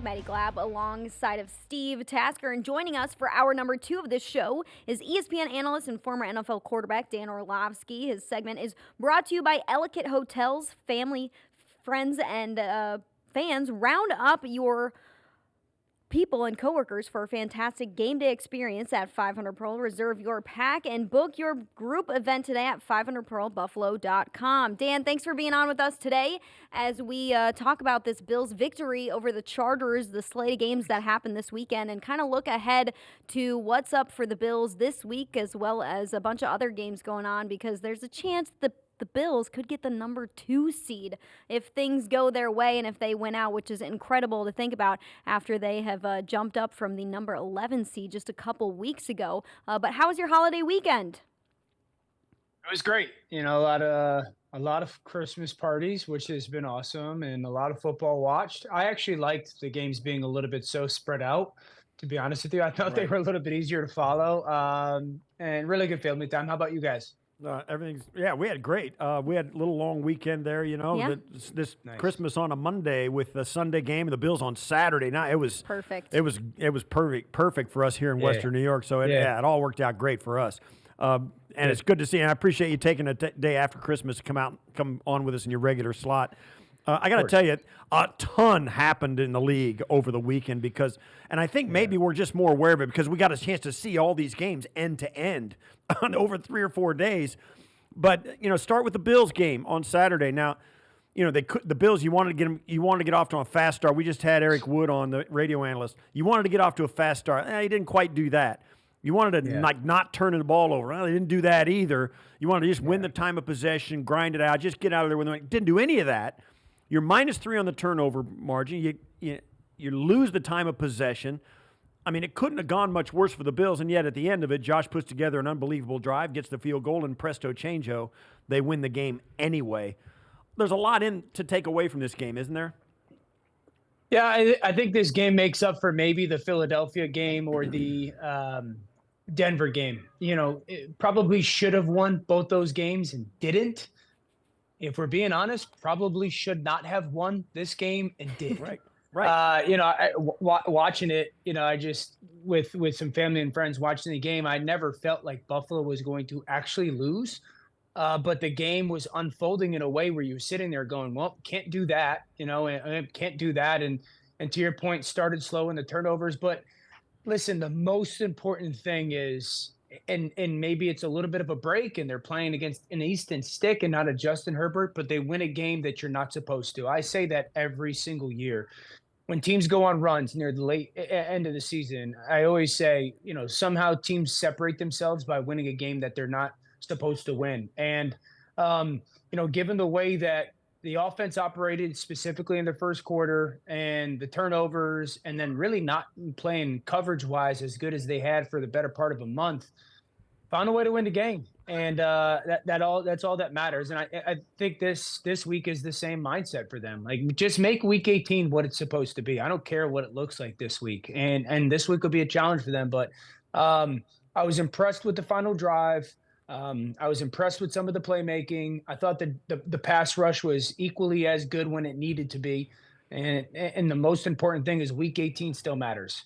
Maddie Glab alongside of Steve Tasker, and joining us for hour number 2 of this show is ESPN analyst and former NFL quarterback Dan Orlovsky. His segment is brought to you by Ellicott Hotels. Family, friends, and fans, round up your people and coworkers for a fantastic game day experience at 500 Pearl. Reserve your pack and book your group event today at 500pearlbuffalo.com. Dan, thanks for being on with us today as we talk about this Bills victory over the Chargers, the slate of games that happened this weekend, and kind of look ahead to what's up for the Bills this week, as well as a bunch of other games going on, because there's a chance the Bills could get the number 2 seed if things go their way and if they win out, which is incredible to think about after they have jumped up from the number 11 seed just a couple weeks ago. But how was your holiday weekend? It was great. You know, a lot of Christmas parties, which has been awesome, and a lot of football watched. I actually liked the games being a little bit so spread out. To be honest with you, I thought they were a little bit easier to follow, and really good family time. How about you guys? We had great. We had a little long weekend there, this Nice. Christmas on a Monday with the Sunday game and the Bills on Saturday night. It was Perfect. It was perfect for us here in Western New York. So it all worked out great for us. And it's good to see. And I appreciate you taking a day after Christmas to come on with us in your regular slot. I got to tell you, a ton happened in the league over the weekend and I think maybe we're just more aware of it because we got a chance to see all these games end to end over 3 or 4 days. But start with the Bills game on Saturday. Now, the Bills. You wanted to get off to a fast start. We just had Eric Wood on, the radio analyst. You wanted to get off to a fast start. He didn't quite do that. You wanted to not turn the ball over. Well, they didn't do that either. You wanted to just win the time of possession, grind it out, just get out of there with them. Didn't do any of that. You're -3 on the turnover margin. You lose the time of possession. I mean, it couldn't have gone much worse for the Bills, and yet at the end of it, Josh puts together an unbelievable drive, gets the field goal, and presto changeo, they win the game anyway. There's a lot to take away from this game, isn't there? Yeah, I think this game makes up for maybe the Philadelphia game or the Denver game. It probably should have won both those games and didn't. If we're being honest, probably should not have won this game and did. Right. Watching it, I just with some family and friends watching the game, I never felt like Buffalo was going to actually lose. But the game was unfolding in a way where you were sitting there going, well, can't do that, and can't do that. And to your point, started slow in the turnovers. But listen, the most important thing is, and maybe it's a little bit of a break and they're playing against an Easton Stick and not a Justin Herbert, but they win a game that you're not supposed to. I say that every single year. When teams go on runs near the late end of the season, I always say, somehow teams separate themselves by winning a game that they're not supposed to win. And, given the way that the offense operated specifically in the first quarter and the turnovers, and then really not playing coverage-wise as good as they had for the better part of a month, found a way to win the game. And that's all that matters. And I think this week is the same mindset for them. Like, just make week 18 what it's supposed to be. I don't care what it looks like this week. And this week will be a challenge for them. But I was impressed with the final drive. I was impressed with some of the playmaking. I thought that the pass rush was equally as good when it needed to be. And the most important thing is week 18 still matters.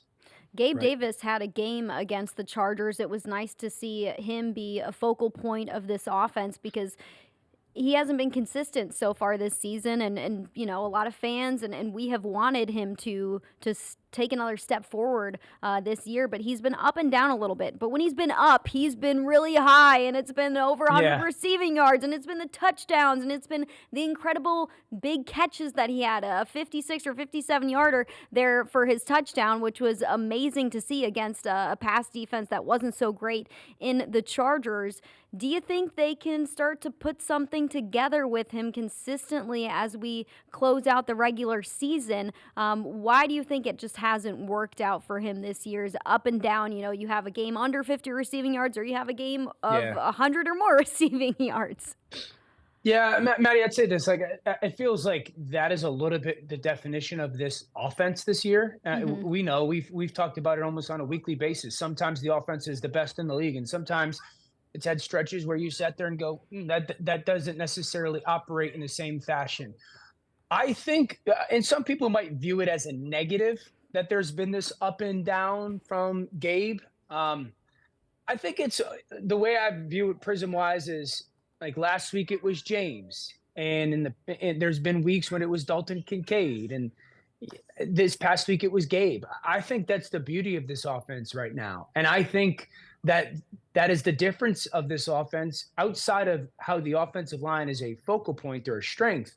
Gabe Davis had a game against the Chargers. It was nice to see him be a focal point of this offense because he hasn't been consistent so far this season, and a lot of fans and we have wanted him to take another step forward this year, but he's been up and down a little bit. But when he's been up, he's been really high, and it's been over 100 receiving yards, and it's been the touchdowns, and it's been the incredible big catches that he had, a 56 or 57-yarder there for his touchdown, which was amazing to see against a pass defense that wasn't so great in the Chargers. Do you think they can start to put something together with him consistently as we close out the regular season? Why do you think it just hasn't worked out for him this year? Is up and down. You have a game under 50 receiving yards, or you have a game of 100 or more receiving yards. Yeah, Maddie, I'd say this. Like, it feels like that is a little bit the definition of this offense this year. We know we've talked about it almost on a weekly basis. Sometimes the offense is the best in the league, and sometimes it's had stretches where you sat there and go, that doesn't necessarily operate in the same fashion. I think, and some people might view it as a negative that there's been this up and down from Gabe. I think it's the way I view it prism wise is like last week it was James, and there's been weeks when it was Dalton Kincaid, and this past week it was Gabe. I think that's the beauty of this offense right now, and I think that that is the difference of this offense outside of how the offensive line is a focal point or a strength.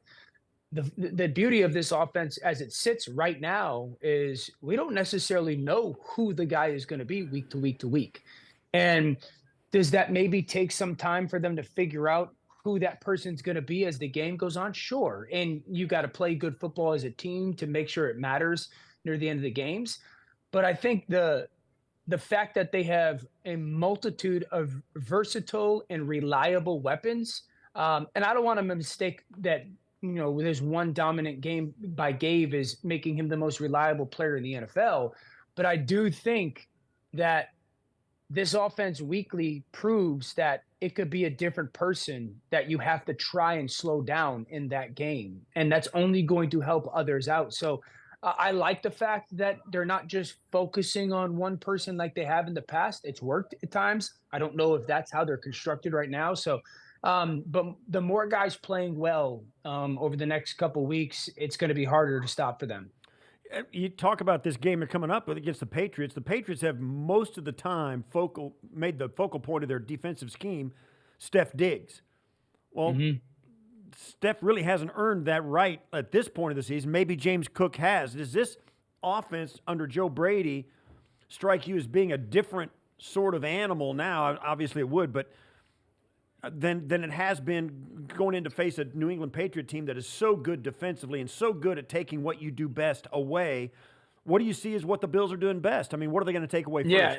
The beauty of this offense as it sits right now is we don't necessarily know who the guy is going to be week to week to week. And does that maybe take some time for them to figure out who that person's going to be as the game goes on? Sure. And you got to play good football as a team to make sure it matters near the end of the games. But I think the fact that they have a multitude of versatile and reliable weapons, and I don't want to mistake that there's one dominant game by Gabe is making him the most reliable player in the NFL. But I do think that this offense weekly proves that it could be a different person that you have to try and slow down in that game. And that's only going to help others out. So I like the fact that they're not just focusing on one person like they have in the past. It's worked at times. I don't know if that's how they're constructed right now. So but the more guys playing well over the next couple weeks, it's going to be harder to stop for them. You talk about this game they're coming up with against the Patriots. The Patriots have most of the time made the focal point of their defensive scheme Steph Diggs. Well, Steph really hasn't earned that right at this point of the season. Maybe James Cook has. Does this offense under Joe Brady strike you as being a different sort of animal now? Obviously it would, but than it has been going in to face a New England Patriot team that is so good defensively and so good at taking what you do best away. What do you see as what the Bills are doing best? I mean, what are they going to take away first? Yeah,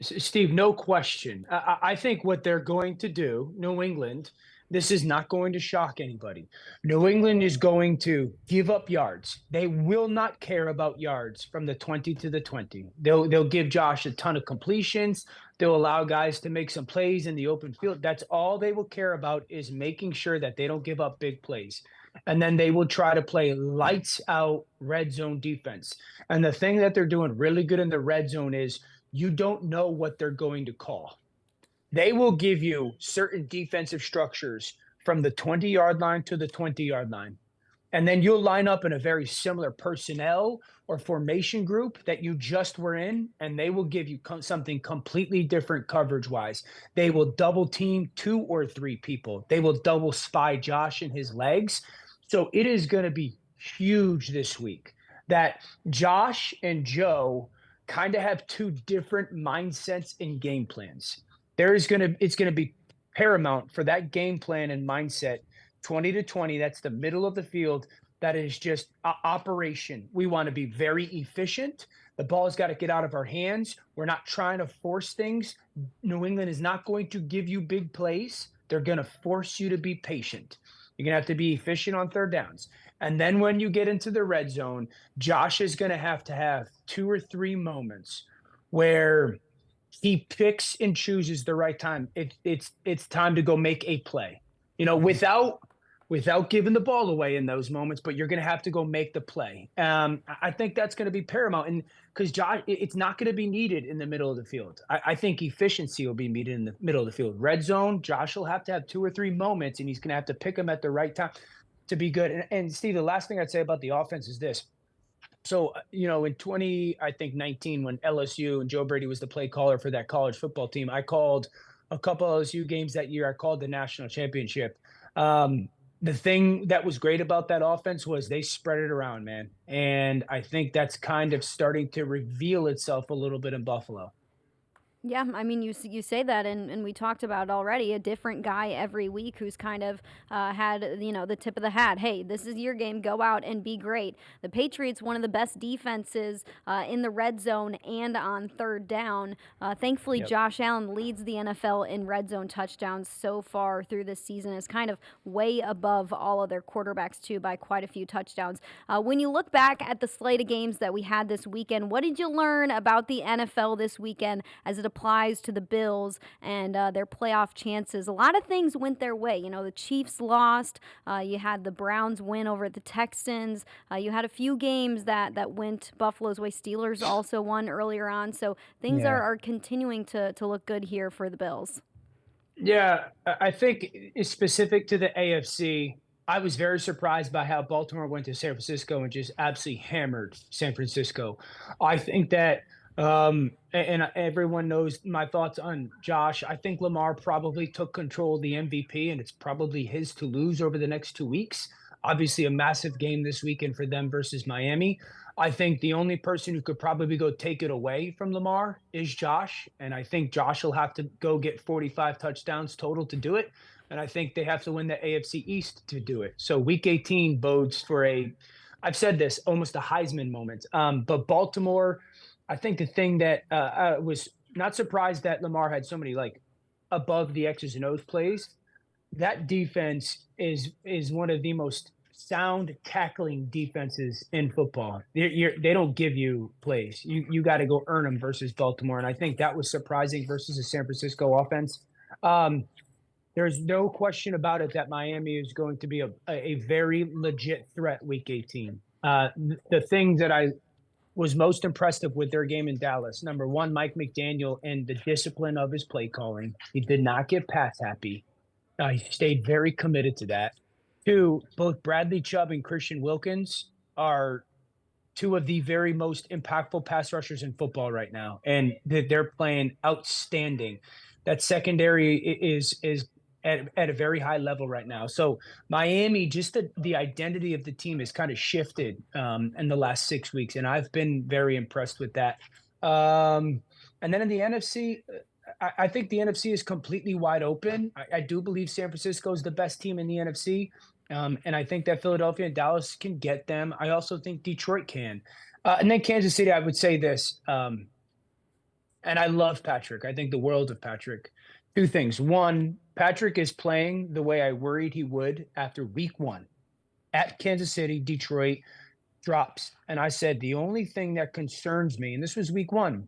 Steve, no question. I think what they're going to do, New England, this is not going to shock anybody. New England is going to give up yards. They will not care about yards from the 20 to the 20. They'll give Josh a ton of completions. They'll allow guys to make some plays in the open field. That's all they will care about is making sure that they don't give up big plays. And then they will try to play lights out red zone defense. And the thing that they're doing really good in the red zone is you don't know what they're going to call. They will give you certain defensive structures from the 20-yard line to the 20-yard line. And then you'll line up in a very similar personnel or formation group that you just were in, and they will give you something completely different coverage-wise. They will double team 2 or 3 people. They will double spy Josh and his legs. So it is going to be huge this week that Josh and Joe kind of have 2 different mindsets and game plans. It's going to be paramount for that game plan and mindset 20 to 20. That's the middle of the field. That is just operation. We want to be very efficient. The ball's got to get out of our hands. We're not trying to force things. New England is not going to give you big plays. They're going to force you to be patient. You're going to have to be efficient on third downs. And then when you get into the red zone, Josh is going to have 2 or 3 moments where he picks and chooses the right time. It's time to go make a play, without giving the ball away in those moments, but you're going to have to go make the play. I think that's going to be paramount. And because Josh, it's not going to be needed in the middle of the field. I think efficiency will be needed in the middle of the field. Red zone, Josh will have to have 2 or 3 moments, and he's going to have to pick them at the right time to be good. And Steve, the last thing I'd say about the offense is this. So, in 2019, when LSU and Joe Brady was the play caller for that college football team, I called a couple of LSU games that year. I called the national championship. The thing that was great about that offense was they spread it around, man. And I think that's kind of starting to reveal itself a little bit in Buffalo. Yeah, I mean, you say that, and we talked about already a different guy every week who's kind of had, the tip of the hat. Hey, this is your game. Go out and be great. The Patriots, one of the best defenses in the red zone and on third down. Thankfully, Yep. Josh Allen leads the NFL in red zone touchdowns so far through this season. Is kind of way above all other quarterbacks, too, by quite a few touchdowns. When you look back at the slate of games that we had this weekend, what did you learn about the NFL this weekend as it applies to the Bills and their playoff chances. A lot of things went their way. You know, the Chiefs lost. You had the Browns win over the Texans. You had a few games that went Buffalo's way. Steelers also won earlier on. So things are continuing to look good here for the Bills. Yeah, I think it's specific to the AFC. I was very surprised by how Baltimore went to San Francisco and just absolutely hammered San Francisco. I think that, and everyone knows my thoughts on Josh. I think Lamar probably took control of the MVP, and it's probably his to lose over the next 2 weeks. Obviously, a massive game this weekend for them versus Miami. I think the only person who could probably go take it away from Lamar is Josh. And I think Josh will have to go get 45 touchdowns total to do it. And I think they have to win the AFC East to do it. So week 18 bodes for I've said this, almost a Heisman moment. But Baltimore, I think the thing that I was not surprised that Lamar had so many like above the X's and O's plays. That defense is one of the most sound tackling defenses in football. They don't give you plays. You got to go earn them versus Baltimore. And I think that was surprising versus the San Francisco offense. There's no question about it that Miami is going to be a very legit threat week 18. The thing that I was most impressed with their game in Dallas, number one, Mike McDaniel and the discipline of his play calling. He did not get pass happy. He stayed very committed to that. Two, both Bradley Chubb and Christian Wilkins are two of the very most impactful pass rushers in football right now, and they're playing outstanding. That secondary is at a very high level right now. So Miami, just the identity of the team has kind of shifted in the last 6 weeks, and I've been very impressed with that. And then in the NFC, I think the NFC is completely wide open. I do believe San Francisco is the best team in the NFC. And I think that Philadelphia and Dallas can get them. I also think Detroit can. And then Kansas City, I would say this. And I love Patrick. I think the world of Patrick. Two things. One, Patrick is playing the way I worried he would after week 1. At Kansas City, Detroit drops. And I said, the only thing that concerns me, and this was week 1,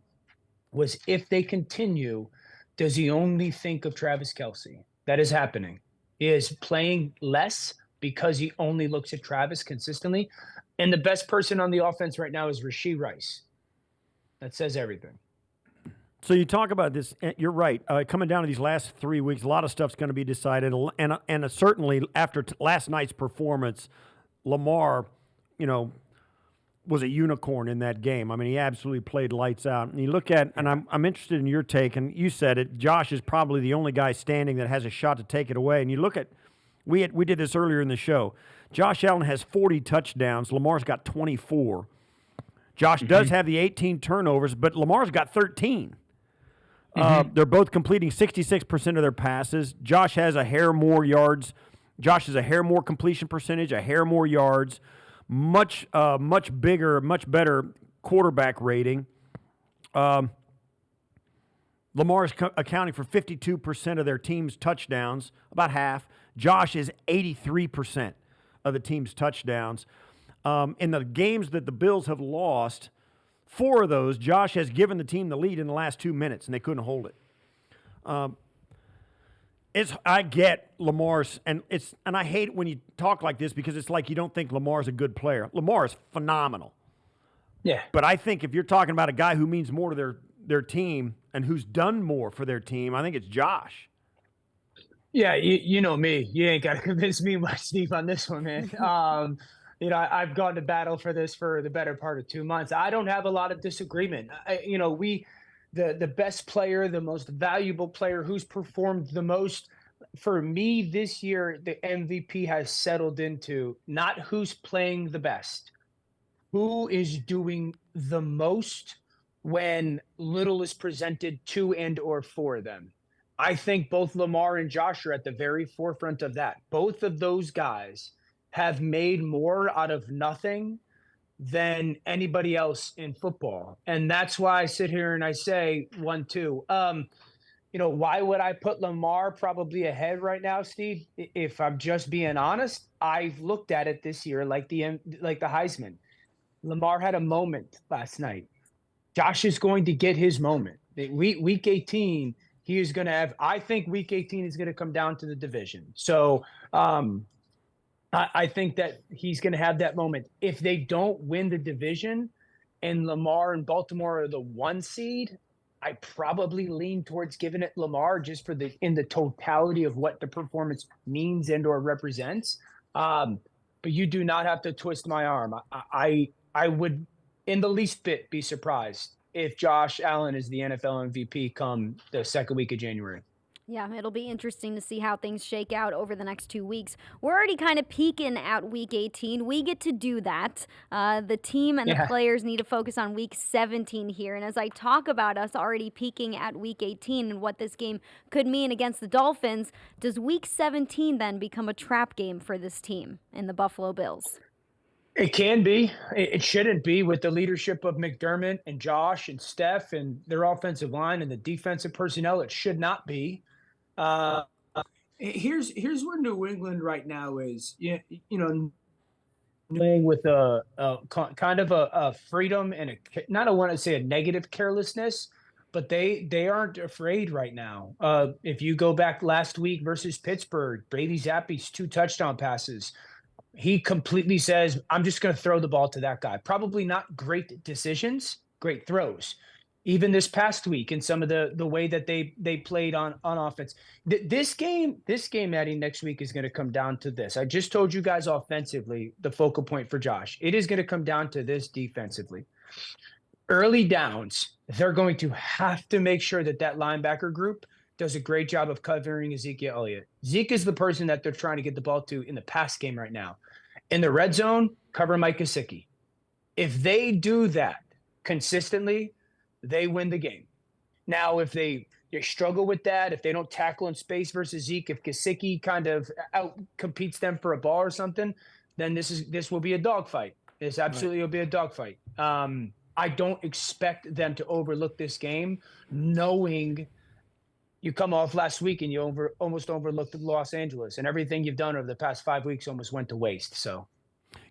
was if they continue, does he only think of Travis Kelce? That is happening. He is playing less because he only looks at Travis consistently. And the best person on the offense right now is Rashee Rice. That says everything. So you talk about this, you're right. Coming down to these last 3 weeks, a lot of stuff's going to be decided. And certainly after last night's performance, Lamar, was a unicorn in that game. I mean, he absolutely played lights out. And you look at, and I'm interested in your take, and you said it, Josh is probably the only guy standing that has a shot to take it away. And you look at, we did this earlier in the show. Josh Allen has 40 touchdowns. Lamar's got 24. Josh does have the 18 turnovers, but Lamar's got 13. They're both completing 66% of their passes. Josh has a hair more yards. Josh has a hair more completion percentage, a hair more yards, much bigger, much better quarterback rating. Lamar is accounting for 52% of their team's touchdowns, about half. Josh is 83% of the team's touchdowns. In the games that the Bills have lost, 4 of those, Josh has given the team the lead in the last 2 minutes, and they couldn't hold it. I get Lamar's, and I hate when you talk like this because it's like you don't think Lamar's a good player. Lamar is phenomenal. Yeah. But I think if you're talking about a guy who means more to their team and who's done more for their team, I think it's Josh. Yeah, you know me. You ain't got to convince me much, Steve, on this one, man. I've gone to battle for this for the better part of 2 months. I don't have a lot of disagreement. The best player, the most valuable player who's performed the most for me this year, the MVP has settled into not who's playing the best, who is doing the most when little is presented to and or for them. I think both Lamar and Josh are at the very forefront of that. Both of those guys have made more out of nothing than anybody else in football. And that's why I sit here and I say 1-2. Why would I put Lamar probably ahead right now, Steve? If I'm just being honest, I've looked at it this year like the Heisman. Lamar had a moment last night. Josh is going to get his moment. Week 18, he is going to have. I think Week 18 is going to come down to the division. So I think that he's going to have that moment. If they don't win the division, and Lamar and Baltimore are the 1 seed, I probably lean towards giving it Lamar just for in the totality of what the performance means and or represents. But you do not have to twist my arm. I would, in the least bit, be surprised if Josh Allen is the NFL MVP come the second week of January. Yeah, it'll be interesting to see how things shake out over the next 2 weeks. We're already kind of peaking at Week 18. We get to do that. The team and the players need to focus on Week 17 here. And as I talk about us already peaking at Week 18 and what this game could mean against the Dolphins, does Week 17 then become a trap game for this team in the Buffalo Bills? It can be. It shouldn't be with the leadership of McDermott and Josh and Steph and their offensive line and the defensive personnel. It should not be. Here's where New England right now is. Playing with a kind of a freedom and not I want to say a negative carelessness, but they aren't afraid right now. If you go back last week versus Pittsburgh, Bailey Zappi's 2 touchdown passes. He completely says, I'm just going to throw the ball to that guy. Probably not great decisions, great throws. Even this past week in some of the way that they played on offense. This game, Maddie, next week is going to come down to this. I just told you guys offensively, the focal point for Josh. It is going to come down to this defensively. Early downs, they're going to have to make sure that linebacker group does a great job of covering Ezekiel Elliott. Zeke is the person that they're trying to get the ball to in the pass game right now. In the red zone, cover Mike Gesicki. If they do that consistently, they win the game. Now, if they struggle with that, if they don't tackle in space versus Zeke, if Gesicki kind of out competes them for a ball or something, then this will be a dogfight. This absolutely will be a dogfight. I don't expect them to overlook this game, knowing you come off last week and you almost overlooked Los Angeles, and everything you've done over the past 5 weeks almost went to waste. So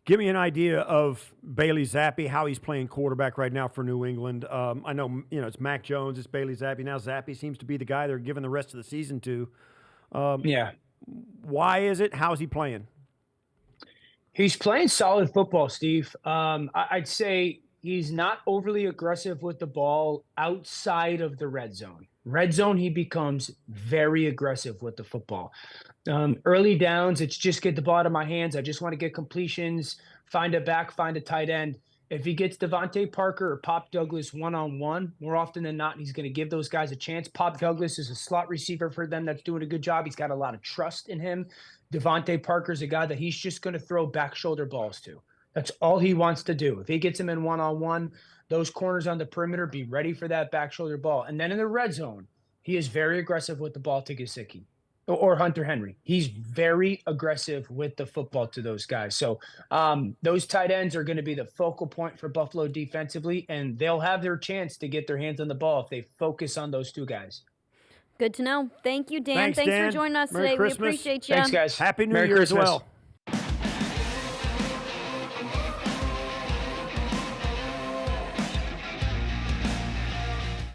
give me an idea of Bailey Zappi, how he's playing quarterback right now for New England. I know, it's Mac Jones, it's Bailey Zappi. Now Zappi seems to be the guy they're giving the rest of the season to. Why is it? How is he playing? He's playing solid football, Steve. I'd say he's not overly aggressive with the ball outside of the red zone. Red zone, he becomes very aggressive with the football. Early downs, it's just get the ball out of my hands. I just want to get completions, find a back, find a tight end. If he gets Devontae Parker or Pop Douglas one-on-one, more often than not, he's going to give those guys a chance. Pop Douglas is a slot receiver for them that's doing a good job. He's got a lot of trust in him. Devontae Parker's a guy that he's just going to throw back shoulder balls to. That's all he wants to do. If he gets him in one-on-one, those corners on the perimeter, be ready for that back shoulder ball. And then in the red zone, he is very aggressive with the ball to Gesicki or Hunter Henry. He's very aggressive with the football to those guys. So those tight ends are going to be the focal point for Buffalo defensively, and they'll have their chance to get their hands on the ball if they focus on those 2 guys. Good to know. Thank you, Dan. Thanks, Dan. For joining us Merry today. Christmas. We appreciate you. Thanks, guys. Happy New Merry Year Christmas. as well.